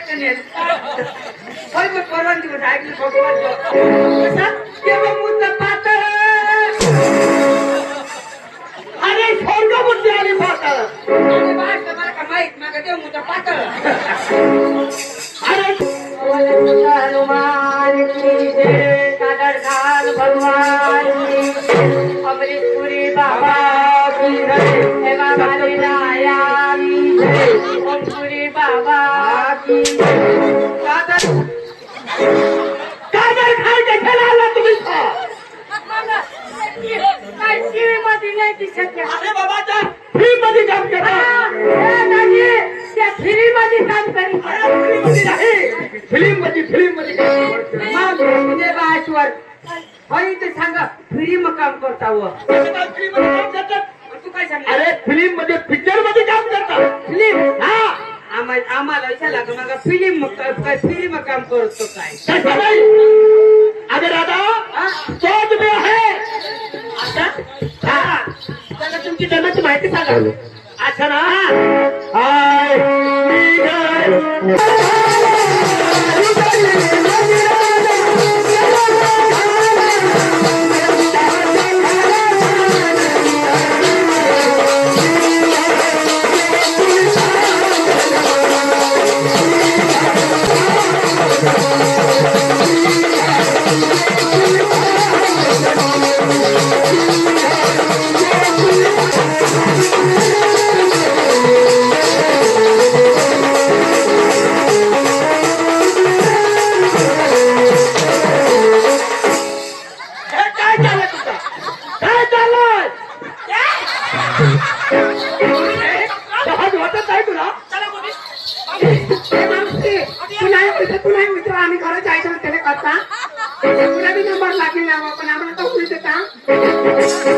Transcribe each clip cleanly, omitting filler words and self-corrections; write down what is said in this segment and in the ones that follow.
कनेल होय मग परवान दिवस ऐकलं भगवान तेव्हा मुद्दा पातळ अरे स्वर्ग बुद्धी आली पातळ अरे बाळ तुम्हाला का माहित मागा तेव्हा मुद्दा पातळ अरे हनुमान की जय कादर खान भगवान की अमृतपुरी बाबा की जय हे बाबा लीलाया की जय ओमपुरी बाबा की कादर कादर खान कशाला आला तुम्ही काय टीव्ही मध्ये नाही दिसत अरे बाबा त्या फ्री मध्ये काम करा त्या फ्री मध्ये काम करीत फिल्म मध्ये काम म्हणजे बाश्वर होय ते सांगा फ्री मग काम करता व फिल्म मध्ये काम करतात तू काय सांग अरे फिल्म मध्ये पिक्चर मध्ये काम करतात फिल्म हा आम्हाला विचारला का मग फिल्म काय फिल्म काम करतो काय तसं नाही अरे दादा शोध में आहे आता हा त्याला तुमची जन्माची माहिती सांगा अच्छा ना हाय आम्ही खरं जायचं त्याला करता तुला बी नंबर लागेल ना पण आम्हाला तर उलट का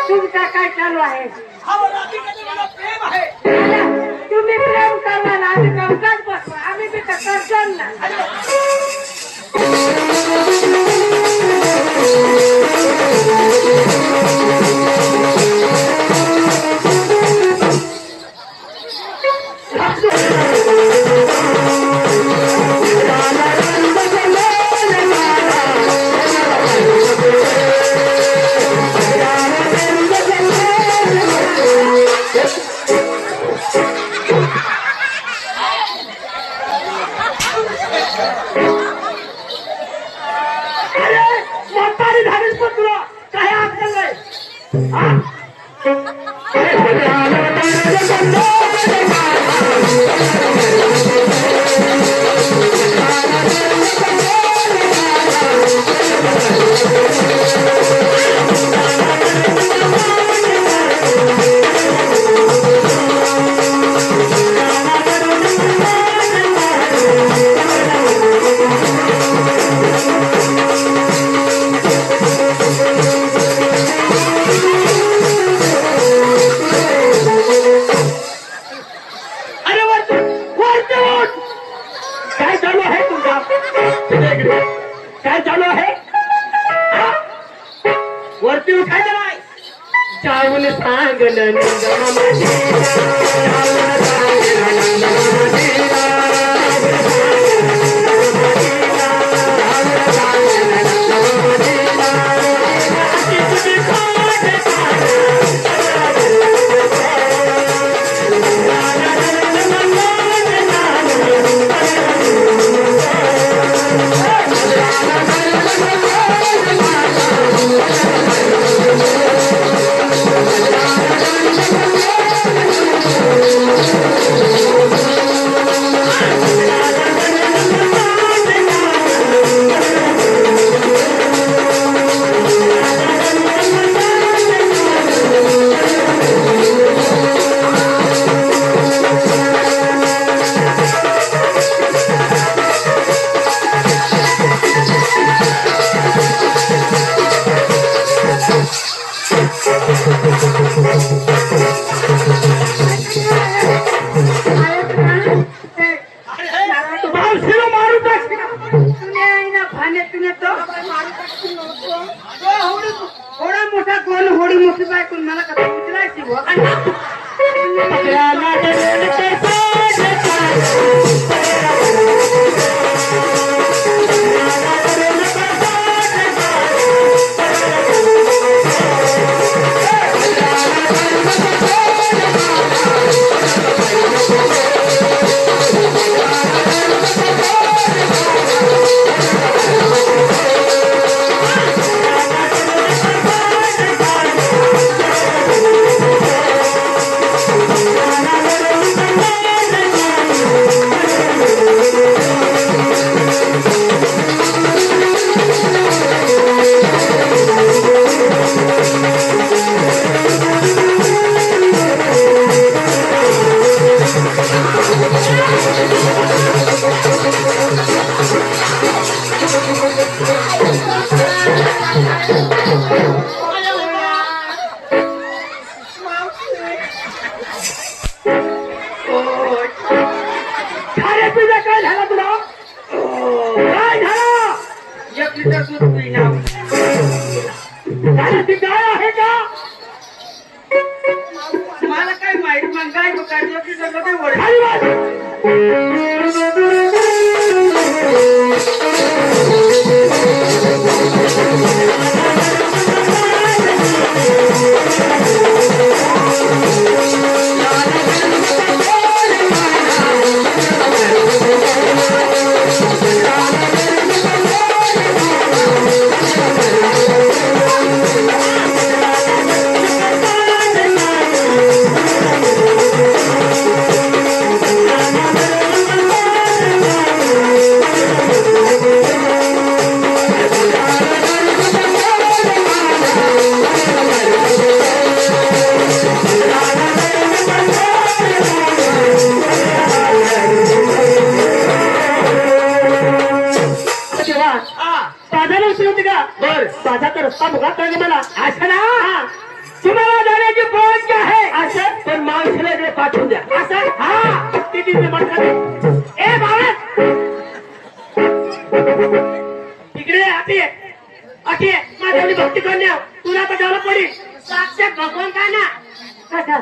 तुमचा काय चालू आहे तुम्ही प्रेम करवाला आम्ही कर्जात बसवा आम्ही बी तर कर्जन ना काय चालू आहे वरती उठायचं नाही चावून सांगलं भाण्यातून येतो थोडा मोठा कोण होडी मोठी बायकून मला कसा उचलायची हो पकडाला धरून काय झाला तुला काय झालं 1 लिटर दूध पिणार ती गाय आहे का मला काय माहिती मग काय 1 लिटर मध्ये ओढ खाली बस. बाजारला उचल होती का बर बाजारचा रस्ता बघा का मला असं ना तुम्हाला जाण्याची पळत आहे असं पण माणसाला इकडे पाठवून द्या असं हा किती म्हणतात ए बावळत इकडे आती अटी माझ्यावली भक्ती करण्या तुला तर जावं पडेल साक्षात भगवान काय ना कसं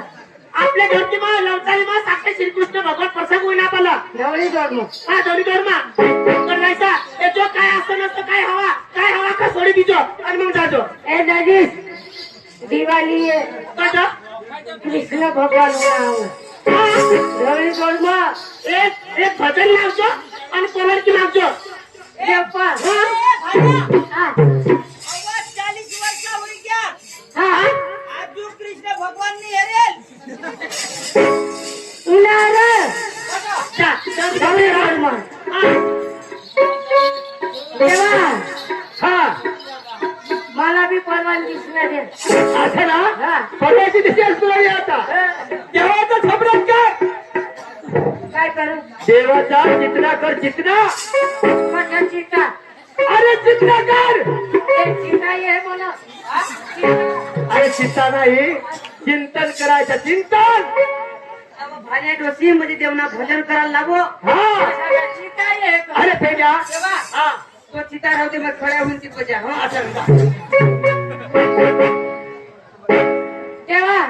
आपल्या घरची मा लवचाली मा साक्षात श्रीकृष्ण भगवान प्रसंग होईना आपला जवळी धर्म हा दोन्ही धर्मा तर जायचा त्याचो काय असं नसतं काय हवा का सोडी तिचो आणि मग जातो ए दादी दिवाळी कसं कृष्ण भगवान जवळी धर्म एक भजन लावतो आणि पवारकी मागतो देवपा कृष्ण भगवान ने हेरेल उन्हाळ जवळी धर्म देवा हा मला बी परवानगी दिसणार दे असं ना परवाची दिसेल तुला आता देवाचा खबरच काय काय करू देवाचा चितना कर चितना माझ्या चिता अरे चितना कर चिता आहे म्हणा अरे चिंता नाही चिंतन करायचं चिंतन भाज्या डोसी मध्ये देवना भजन करायला लागो हा चिता आहे अरे पेजा देवा हा तो चिता राहते मग खड्या होऊन ती पजा हो असं देवा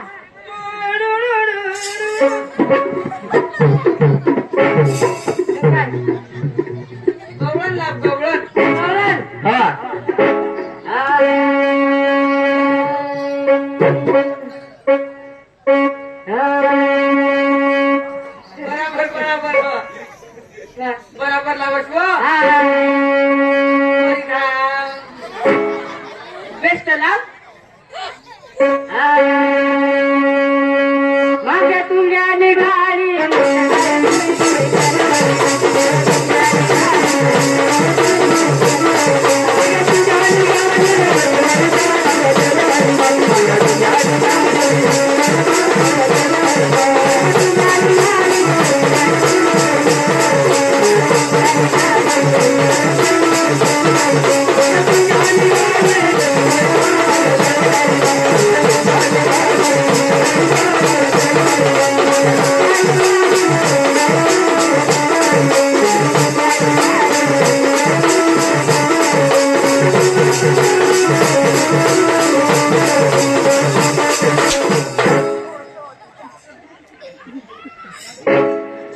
गवळण लाभ गवळण गवळण हा बराबर बराबर बराबर लावस वो बेस्ट लाव माझ्या तुझ्या निघाली Thank you.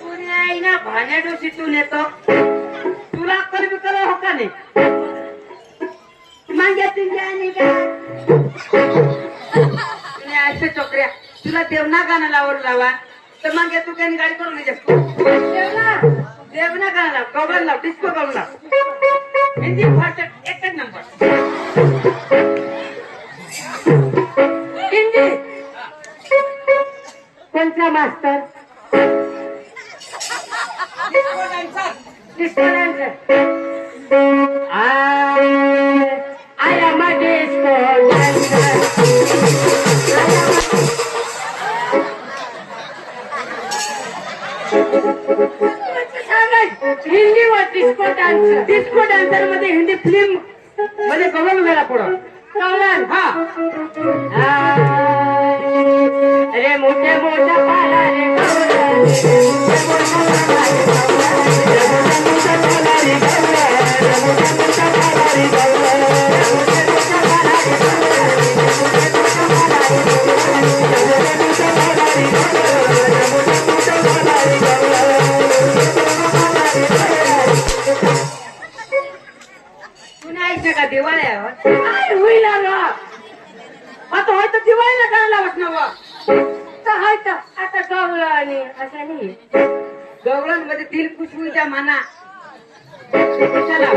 तुने आई ना भाण्या डोशीतून येतो तुला अक्कल बिकल हो का नाही मांग्यातून जाणे का तुने असे चोकऱ्या तुला देवना गाणं लावा तर मागे तू काही गाडी करून जास्त देवना गाणं लाव गवळण लाव डिस्को गवळण लाव हिंदी भाषेत एकच नंबर हिंदी कोणता मास्तर disco dancer I am a disco dancer. Hindi व डिस्को डान्सर मध्ये हिंदी फिल्म मध्ये गवळण वेळा पुढं गवळण हा अरे मोठे मोठ्या पाला रे तुने ऐकलं का दिवाळ्यावर काय होईल आता होय तर दिवाळीला गाणं लावत नव आता गवळण आणि असं नाही गवळण मध्ये दिल खुशबूच्या माना चला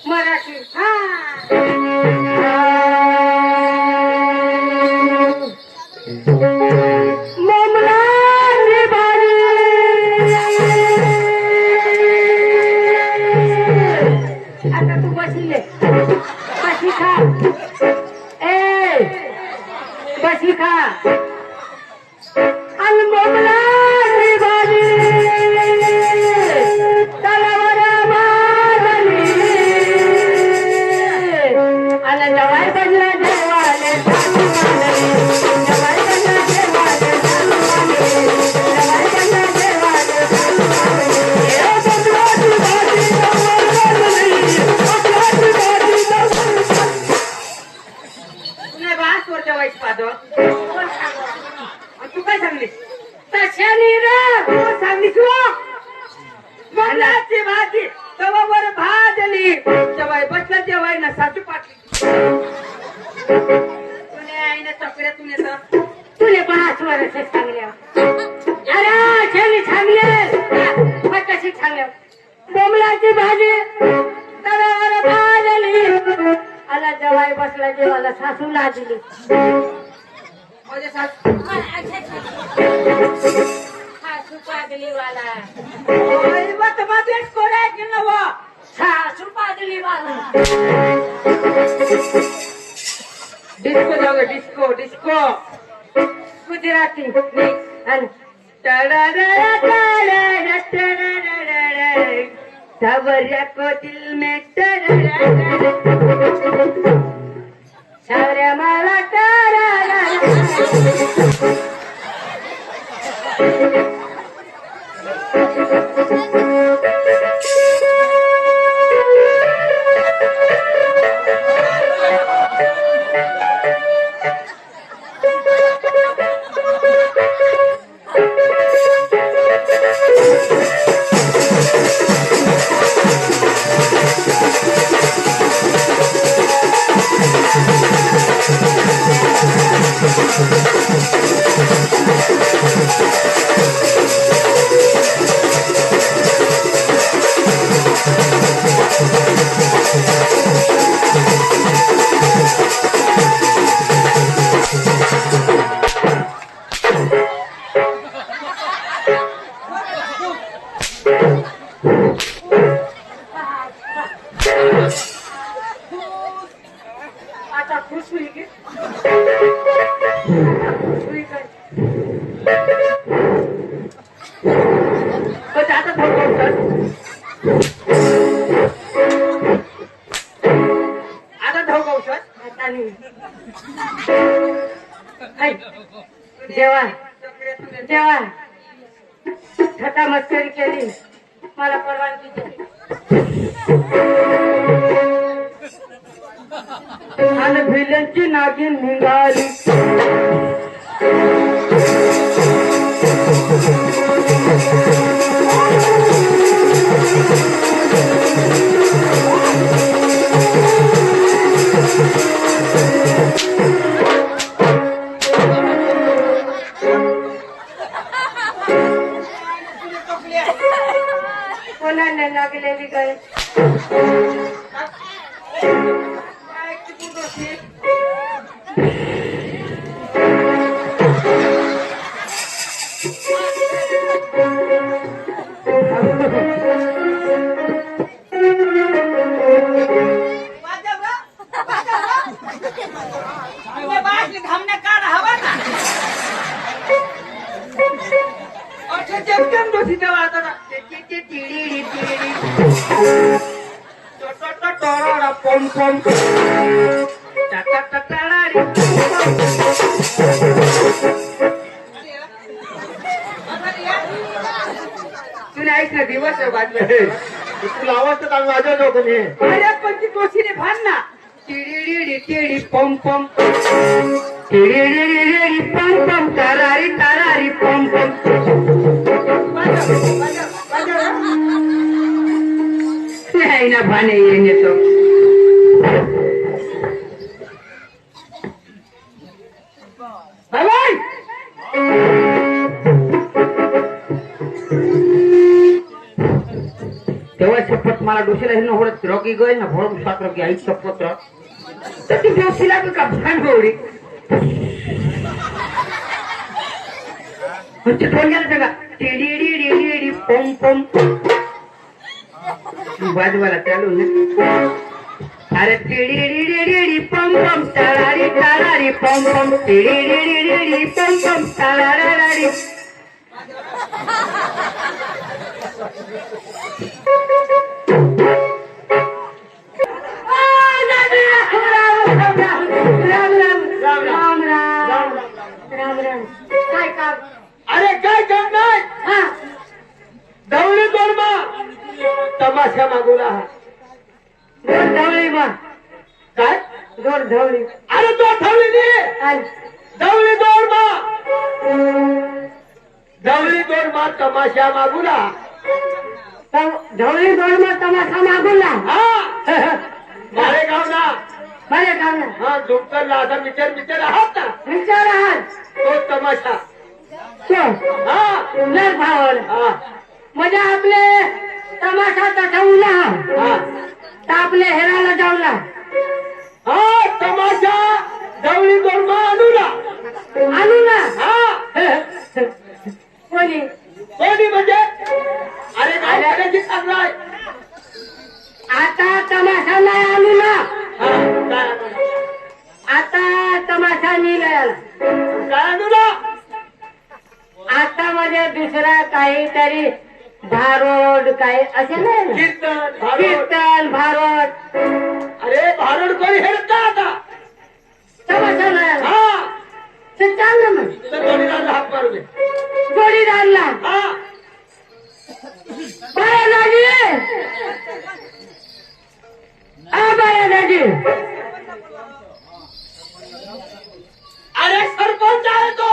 मराठी आता तू बसले बसी खा बसी खा आणि मोमला जवाई बनला जेवाले तुला बास वरच्या वाईट पादो तू काय सांगलीस तशानी रे सांगलीस मनाची भाजी तवावर भाजली जवाई बसला जेवाय ना सासू पाटली तुने आईनं चकड्यातून येत तुले 5 वर्ष सांगल्या अरे छानी सांगले कशी सांगल्या बोमलाची भाजी तवावर भाजली आला जवाई बसला जेवायला सासूला दिली माझ्या सासू पागलीवाला मत मध्येच कोरायची नव सासू पागलीवाला डिस्को जाऊ डिस्को डिस्को गुजराती सावरिया को दिल में सावरिया माला आता खुश हुई की हुई काय पण आता थोडं आता धाव औषध आता नाही जेव्हा जेव्हा थटा मस्करी केली मला परवानगी द्या आणि भिल्यांची नागिन निघाली. कोणाने लागलेली काय पम पम तुला ऐक ना दिवस बातम्या तुला आवाज तर आम्ही माझ्या लोक अरे पण ती गोष्टीने भान ना टिडी टिडी पम पम टिडी पम पम तारारी तारारी पम पम नाही ना भाने येणे तो बाय तेव्हा शपथ मला डोशीला हिनं होत रॉकी गय ना भरून सात रॉकी आई शपथ तर ती डोशीला का भान होडी टोल गेला सगळा टेडी पम पम बाजूला चालू ना अरे टेडी पम पम तारारी तारारी पम पम टेडी पम पम तारारी काय काम अरे काय काम नाही धवळी दोरमा तमाशा मागूला दोन धवळी बा काय दोन धवळी अरे तो ठवली धवळी दोरमा धवळी दोरमा तमाशा मागूला धवळी दोन मग तमाशा मागूला हा मारे गाव ना बरे काम ना हा डुक्करला असा विचार आहात ना विचार आहात तो तमाशा तो हा लस भावल हा म्हणजे आपले तमाशा तठवला हा तर आपले हेराला जाऊला हा तमाशा धवळी दोरमा आणूला आणू ना हा कोणी कोणी म्हणजे अरे गाड्याची चाललाय आता तमाशा नाही आणू ना हा काय आता तमाशा निघाला काय आणूला आता म्हणजे दुसरा काहीतरी भारोड काही असे नाही ना? कीर्तन भारुड. कीर्तन भारोड अरे भारुड कोणी हेरता आता तमाशा नाही आला. हा ते चांगलं मग तर जोडीदार हात मारू दे जोडीदारला हा बाया दाजी बाया दाजी अरे सरपंच आहे तो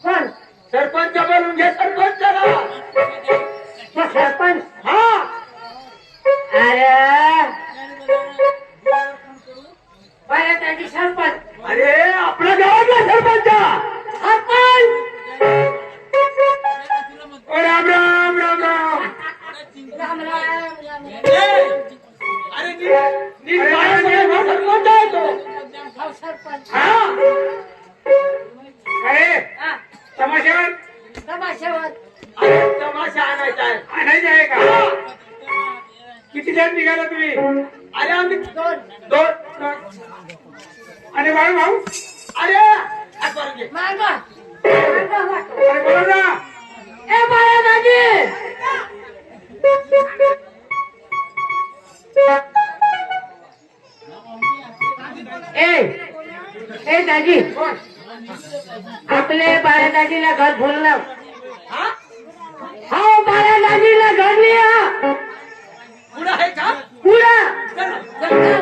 कोण सरपंच बोलून घे सरपंचाला तो सरपंच हा अरे बाया दाजी सरपंच अरे आपल्या गावातला सरपंच सरपंच ओ राम राम राम राम राम राम राम अरे नीट बाळासाहेब हा सरपंच आहे तो राम सरपंच हा अरे हा तमाशावर तमाशावर अरे तमाशा आणायचा आहे आणायचा आहे का हा. किती जण निघाला तुम्ही अरे आम्ही दोन अरे बाळू भाऊ अरे हात मारून घे. मागा अरे बोला ना ए बाया दाजी ए दाजी आपले बाया दाजीला घर बोललं हा हो बाया दाजीला घर लिया पुढं आहे का पुढा चला, चला.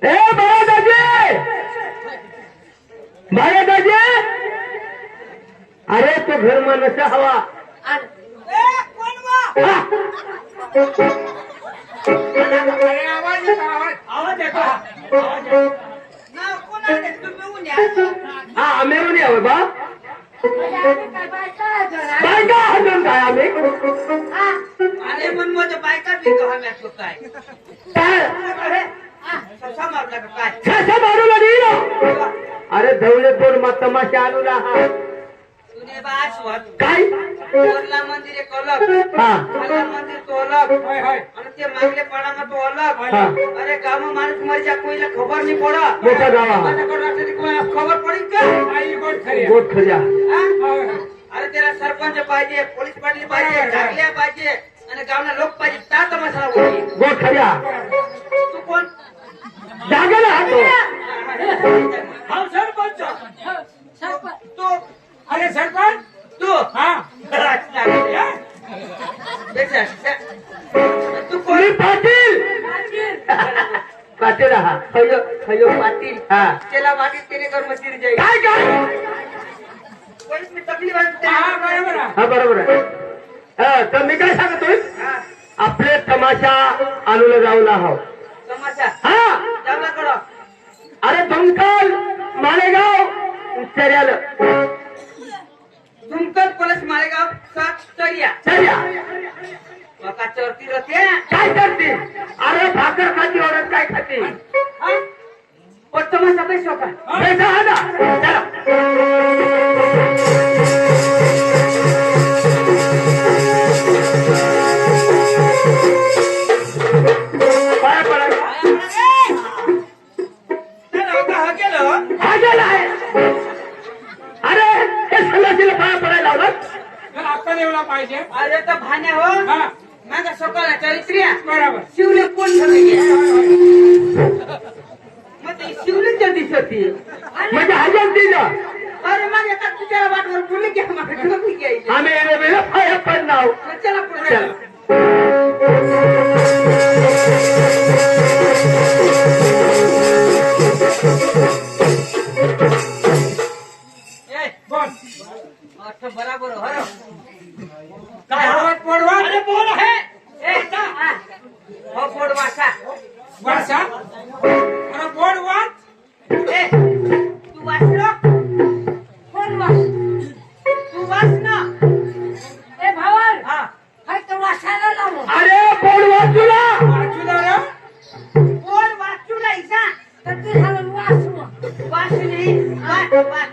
ए बाळादाजी, बाळादाजी, अरे तो घर नशा हवा. हा आम्ही यावं बा. बायका अजून काय आम्ही अरे पण माझ्या बायका बी कहाण्यात काय काय ससा मारला का काय छाछा मारूला नाही. अरे धवले दोन तमाशे आणू ना. हा तुने बास होत काय कोरला मंदिर एक अलग हा खाला मंदिर तो अलग आणि ते मागले पाडामा तो अलग. हा. अरे गाव माणूस मरच्या कोईला खबर नाही पडा. मोठा गावा माझ्याकडे रात्री कोणाला खबर पडेल का गोट खऱ्या. हा? अरे त्याला सरपंच पाहिजे, पोलीस पाटील पाहिजे, जागल्या पाहिजे आणि गावना लोक पाहिजे. त्या तमाशाला बोलली गोट खऱ्या तू कोण जागेला हातो. हा सरपंच. तू अरे सरपंच तू हा तू कोण मी पाटील. पाटील हा खयो खयो पाटील हा त्याला वाटीत त्याने कर मस्ती जाईल काय काय पोलीस मी तकलीफ आहे. हा बरोबर आहे. हा बरोबर आहे. हा, तर मी काय सांगतोय हा, आपले तमाशा आणूला जाऊन आहो. तमाशा हा जाऊला कडं अरे धुमकाल मालेगाव चर्याल झुमकर पोलीस माळेगाव सात चर्या चर्या मका चरती रते काय करते. अरे भाकर खाती औरत काय खाते. पण तमाशा पैसा का पैसा हा ना. चला. पाया पडा. हा गेलं हा गेला आहे. अरे हे सल्लाशीला पाया पडायला लावलं. तर अक्कल एवढा पाहिजे. अरे तर भाण्या हो हा माझ्या सकाळला चरित्र्या बरोबर. शिवले कोण ठरले मग ते शिवलीच्या दिसती म्हणजे हजार दिलं. अरे माझ्या का तुझ्या वाटवर बोलले की आम्हाला ठोकी घ्यायची आम्ही वेगळं पाया पडणार. चला पुढे चला. ए बोल अच्छा बराबर हो काय हवं पोडवा. अरे बोल आहे. ए का हो पोड वासा वासा. अरे बोल वाच. ए तू वाचलो कोण वाच तू वाच ना ए भावन हा हाय तो वाचायला लावू अरे पोड वाचूला. वाचू द्या रे. कोण वाचू लायचा तर तू सांग वाचू वाचू नाही वाच वाच